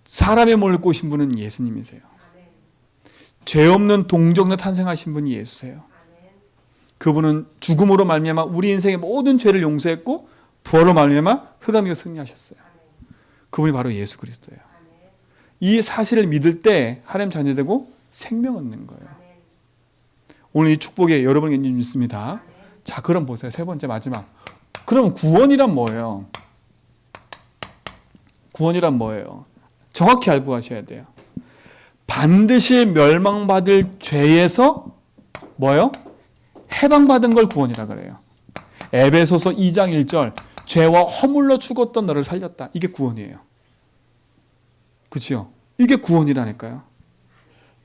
사람의 몸을 꼬신 분은 예수님이세요. 죄 없는 동정녀 탄생하신 분이 예수세요. 그분은 죽음으로 말미암아 우리 인생의 모든 죄를 용서했고 부활로 말미암아 흑암이가 승리하셨어요. 그분이 바로 예수 그리스도예요. 이 사실을 믿을 때 하나님 자녀되고 생명 얻는 거예요. 오늘 이 축복에 여러분이 믿습니다. 자, 그럼 보세요. 세 번째 마지막. 그럼 구원이란 뭐예요? 구원이란 뭐예요? 정확히 알고 가셔야 돼요. 반드시 멸망받을 죄에서 뭐예요? 해방받은 걸 구원이라 그래요. 에베소서 2장 1절 죄와 허물로 죽었던 너를 살렸다. 이게 구원이에요. 그렇죠? 이게 구원이라니까요.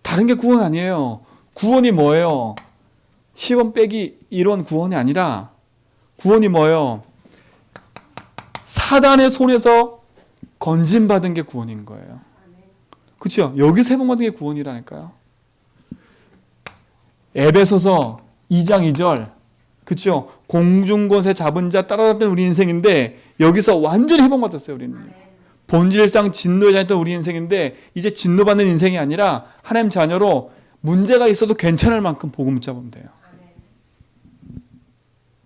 다른 게 구원 아니에요. 구원이 뭐예요? 시험 빼기 이런 구원이 아니라 구원이 뭐예요? 사단의 손에서 건진받은 게 구원인 거예요. 그렇죠? 여기서 해방받은 게 구원이라니까요. 에베소서 2장 2절 그렇죠? 공중곳에 잡은 자 따라잡던 우리 인생인데 여기서 완전히 해방받았어요. 우리는. 본질상 진노에 다녔던 우리 인생인데 이제 진노받는 인생이 아니라 하나님 자녀로 문제가 있어도 괜찮을 만큼 복음을 잡으면 돼요.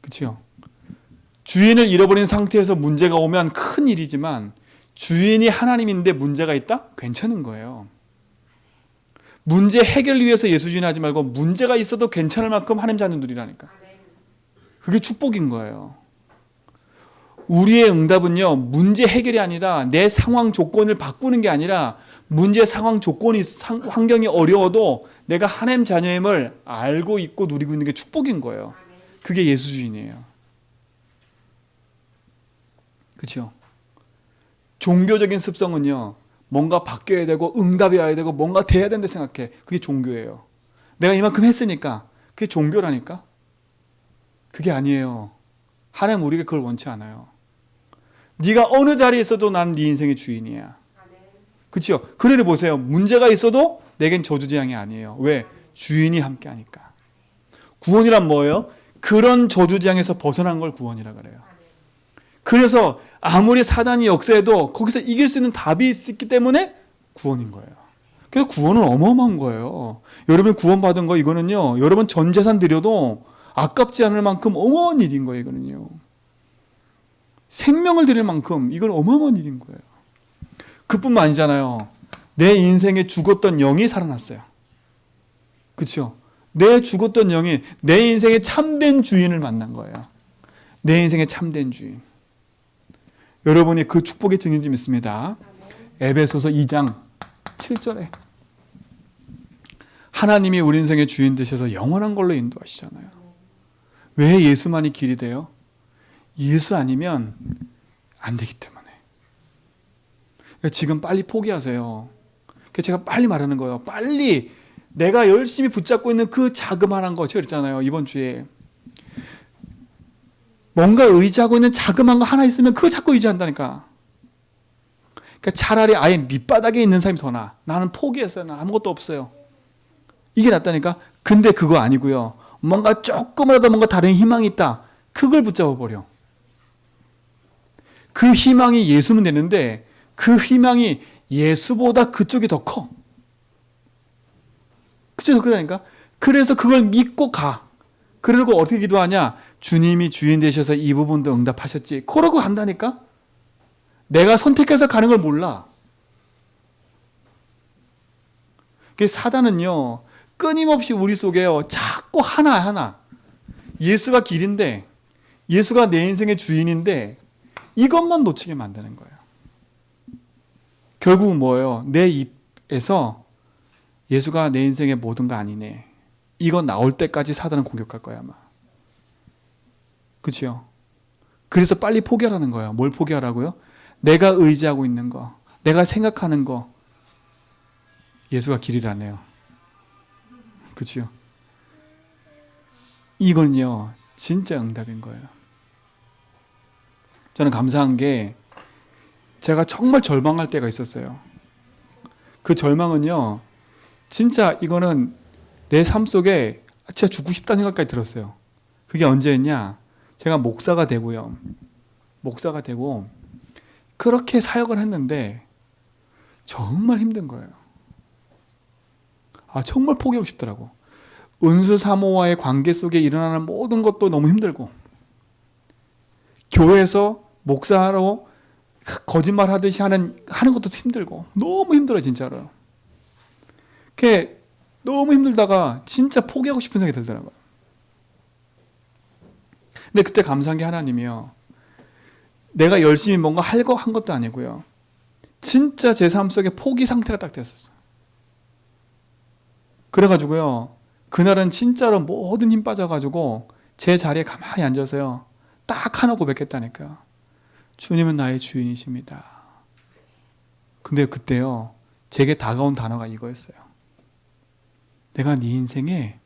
그렇죠? 주인을 잃어버린 상태에서 문제가 오면 큰 일이지만 주인이 하나님인데 문제가 있다? 괜찮은 거예요. 문제 해결을 위해서 예수 주인하지 말고 문제가 있어도 괜찮을 만큼 하나님 자녀들이라니까. 그게 축복인 거예요. 우리의 응답은요, 문제 해결이 아니라 내 상황 조건을 바꾸는 게 아니라 문제 상황 조건이 환경이 어려워도 내가 하나님 자녀임을 알고 있고 누리고 있는 게 축복인 거예요. 그게 예수 주인이에요. 그렇죠? 종교적인 습성은요, 뭔가 바뀌어야 되고 응답이 와야 되고 뭔가 돼야 된다 생각해. 그게 종교예요. 내가 이만큼 했으니까 그게 종교라니까? 그게 아니에요. 하나님 우리가 그걸 원치 않아요. 네가 어느 자리에 있어도 난 네 인생의 주인이야. 그렇죠? 그러니 보세요. 문제가 있어도 내겐 저주재앙이 아니에요. 왜? 주인이 함께하니까. 구원이란 뭐예요? 그런 저주재앙에서 벗어난 걸 구원이라 그래요. 그래서 아무리 사단이 역사해도 거기서 이길 수 있는 답이 있기 때문에 구원인 거예요. 그래서 구원은 어마어마한 거예요. 여러분 구원받은 거 이거는요. 여러분 전 재산 드려도 아깝지 않을 만큼 어마어마한 일인 거예요. 이거는요. 생명을 드릴 만큼 이건 어마어마한 일인 거예요. 그뿐만 아니잖아요. 내 인생에 죽었던 영이 살아났어요. 그렇죠? 내 죽었던 영이 내 인생의 참된 주인을 만난 거예요. 내 인생의 참된 주인. 여러분이 그 축복의 증인 좀 있습니다. 에베소서 2장 7절에 하나님이 우리 인생의 주인 되셔서 영원한 걸로 인도하시잖아요. 왜 예수만이 길이 돼요? 예수 아니면 안 되기 때문에. 지금 빨리 포기하세요. 제가 빨리 말하는 거예요. 빨리 내가 열심히 붙잡고 있는 그 자그마한 거, 제가 그랬잖아요. 이번 주에. 뭔가 의지하고 있는 자그마한 거 하나 있으면 그거 자꾸 의지한다니까. 그러니까 차라리 아예 밑바닥에 있는 사람이 더 나아. 나는 포기했어요. 난 아무것도 없어요. 이게 낫다니까. 근데 그거 아니고요. 뭔가 조금이라도 뭔가 다른 희망이 있다. 그걸 붙잡아 버려. 그 희망이 예수면 되는데 그 희망이 예수보다 그쪽이 더 커. 그쵸? 그러니까. 그래서 그걸 믿고 가. 그러고 어떻게 기도하냐? 주님이 주인 되셔서 이 부분도 응답하셨지. 그러고 간다니까? 내가 선택해서 가는 걸 몰라. 사단은요, 끊임없이 우리 속에요, 자꾸 하나. 예수가 길인데, 예수가 내 인생의 주인인데, 이것만 놓치게 만드는 거예요. 결국은 뭐예요? 내 입에서 예수가 내 인생의 모든 거 아니네. 이거 나올 때까지 사단은 공격할 거야, 아마. 그치요? 그래서 빨리 포기하라는 거예요. 뭘 포기하라고요? 내가 의지하고 있는 거, 내가 생각하는 거. 예수가 길이라네요. 그치요? 이건요, 진짜 응답인 거예요. 저는 감사한 게 제가 정말 절망할 때가 있었어요. 그 절망은요, 진짜 이거는 내 삶 속에 진짜 죽고 싶다는 생각까지 들었어요. 그게 언제였냐? 제가 목사가 되고요. 목사가 되고 그렇게 사역을 했는데 정말 힘든 거예요. 정말 포기하고 싶더라고. 은수 사모와의 관계 속에 일어나는 모든 것도 너무 힘들고, 교회에서 목사로 거짓말 하듯이 하는 것도 힘들고, 너무 힘들어요, 진짜로. 그게 너무 힘들다가 진짜 포기하고 싶은 생각이 들더라고요. 근데 그때 감사한 게 하나님이요. 내가 열심히 뭔가 한 것도 아니고요. 진짜 제 삶 속에 포기 상태가 딱 됐었어요. 그래가지고요. 그날은 진짜로 모든 힘 빠져가지고 제 자리에 가만히 앉아서요. 딱 하나 고백했다니까요. 주님은 나의 주인이십니다. 근데 그때요. 제게 다가온 단어가 이거였어요. 내가 네 인생의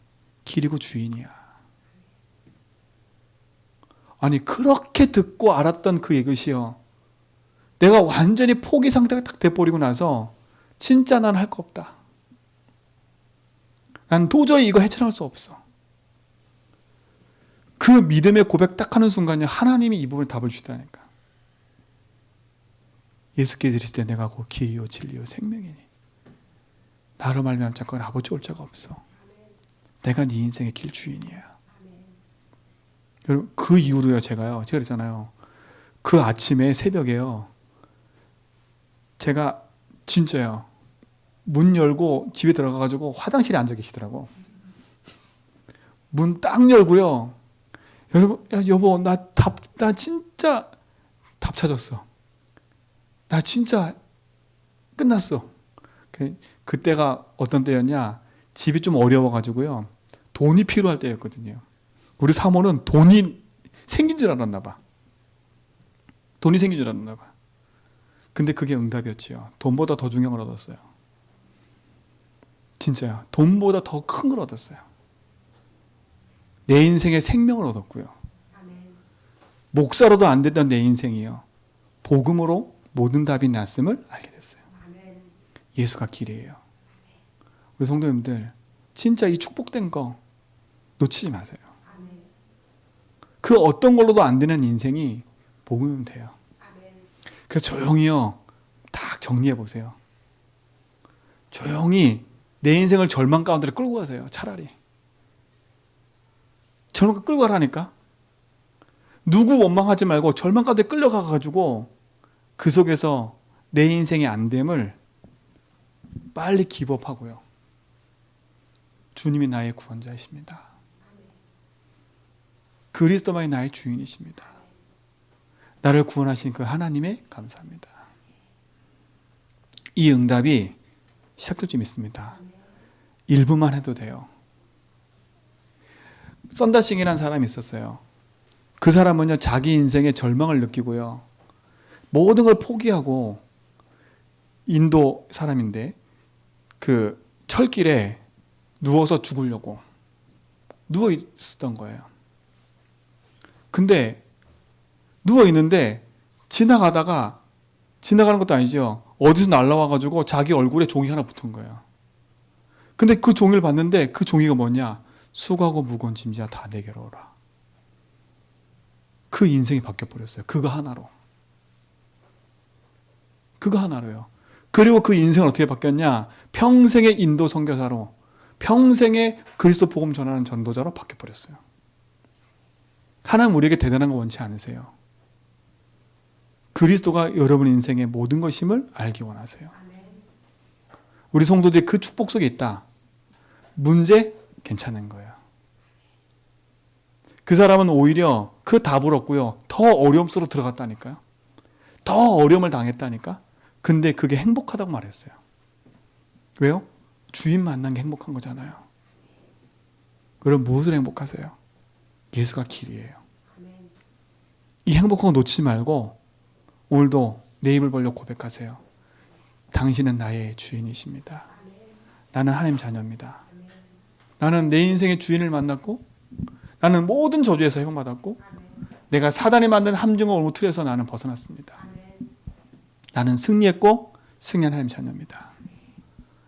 길이고 주인이야. 아니 그렇게 듣고 알았던 그 이것이요. 내가 완전히 포기 상태가 딱 돼버리고 나서 진짜 난 할 거 없다. 난 도저히 이거 헤쳐나갈 수 없어. 그 믿음의 고백 딱 하는 순간에 하나님이 이 부분에 답을 주시다니까. 예수께서 이르시되 내가 곧 길이요 진리요 생명이니 나로 말미암지 않고는 아버지 올 자가 없어. 내가 네 인생의 길 주인이야. 여러분 그 이후로요 제가 그랬잖아요. 그 아침에 새벽에요. 제가 진짜요. 문 열고 집에 들어가가지고 화장실에 앉아 계시더라고. 문 딱 열고요. 여러분, 야, 여보, 나 진짜 답 찾았어. 나 진짜 끝났어. 그때가 어떤 때였냐? 집이 좀 어려워가지고요. 돈이 필요할 때였거든요. 우리 사모는 돈이 생긴 줄 알았나 봐. 돈이 생긴 줄 알았나 봐. 근데 그게 응답이었지요. 돈보다 더 중요한 걸 얻었어요. 진짜요. 돈보다 더 큰 걸 얻었어요. 내 인생의 생명을 얻었고요. 목사로도 안 됐던 내 인생이요. 복음으로 모든 답이 났음을 알게 됐어요. 예수가 길이에요. 우리 성도님들 진짜 이 축복된 거 놓치지 마세요. 그 어떤 걸로도 안 되는 인생이 복음이면 돼요. 그래서 조용히요 딱 정리해 보세요. 조용히 내 인생을 절망 가운데로 끌고 가세요. 차라리 절망 끌고 가라니까. 누구 원망하지 말고 절망 가운데 끌려가가지고 그 속에서 내 인생의 안됨을 빨리 기법하고요. 주님이 나의 구원자이십니다. 그리스도만이 나의 주인이십니다. 나를 구원하신 그 하나님에 감사합니다. 이 응답이 시작될 줄 믿습니다. 1분만 해도 돼요. 썬다싱이라는 사람이 있었어요. 그 사람은요 자기 인생의 절망을 느끼고요 모든 걸 포기하고 인도 사람인데 그 철길에 누워서 죽으려고 누워 있었던 거예요. 근데 누워 있는데 지나가는 것도 아니죠. 어디서 날라와가지고 자기 얼굴에 종이 하나 붙은 거예요. 근데 그 종이를 봤는데 그 종이가 뭐냐? 수고하고 무거운 짐이야 다 내게로 오라. 그 인생이 바뀌어버렸어요. 그거 하나로. 그거 하나로요. 그리고 그 인생은 어떻게 바뀌었냐? 평생의 인도 선교사로, 평생의 그리스도 복음 전하는 전도자로 바뀌어버렸어요. 하나님 우리에게 대단한 거 원치 않으세요. 그리스도가 여러분 인생의 모든 것임을 알기 원하세요. 우리 성도들이 그 축복 속에 있다. 문제 괜찮은 거예요. 그 사람은 오히려 그 답을 얻고요. 더 어려움 속으로 들어갔다니까요. 더 어려움을 당했다니까. 근데 그게 행복하다고 말했어요. 왜요? 주인 만난 게 행복한 거잖아요. 그럼 무엇을 행복하세요? 예수가 길이에요. 이 행복한 거 놓치지 말고 오늘도 내 입을 벌려 고백하세요. 당신은 나의 주인이십니다. 나는 하나님 자녀입니다. 나는 내 인생의 주인을 만났고 나는 모든 저주에서 해방받았고 내가 사단이 만든 함정을 올무틀에서 나는 벗어났습니다. 나는 승리했고 승리한 하나님 자녀입니다.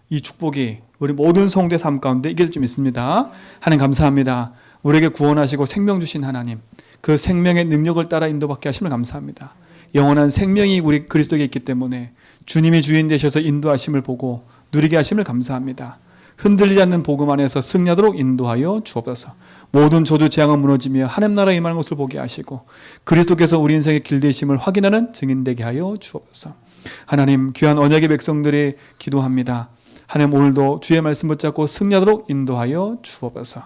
이 축복이 우리 모든 성도의 삶 가운데 있게 될 줄 믿습니다. 하나님 감사합니다. 우리에게 구원하시고 생명 주신 하나님, 그 생명의 능력을 따라 인도받게 하심을 감사합니다. 영원한 생명이 우리 그리스도에 있기 때문에 주님이 주인 되셔서 인도하심을 보고 누리게 하심을 감사합니다. 흔들리지 않는 복음 안에서 승리하도록 인도하여 주옵소서. 모든 저주 재앙은 무너지며 하나님 나라에 임하는 것을 보게 하시고 그리스도께서 우리 인생의 길 되심을 확인하는 증인되게 하여 주옵소서. 하나님 귀한 언약의 백성들이 기도합니다. 하나님 오늘도 주의 말씀 붙잡고 승리하도록 인도하여 주옵소서.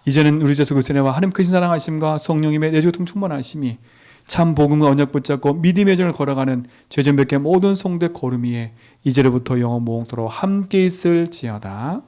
이제는 우리 주 예수 그리스도의 은혜와 하나님 크신 사랑하심과 성령님의 내주통 충만하심이 참 복음과 언약 붙잡고 믿음의 정을 걸어가는 죄전 뵙게 모든 성도의 걸음 위에 이제로부터 영원 무궁토록 함께 있을지어다.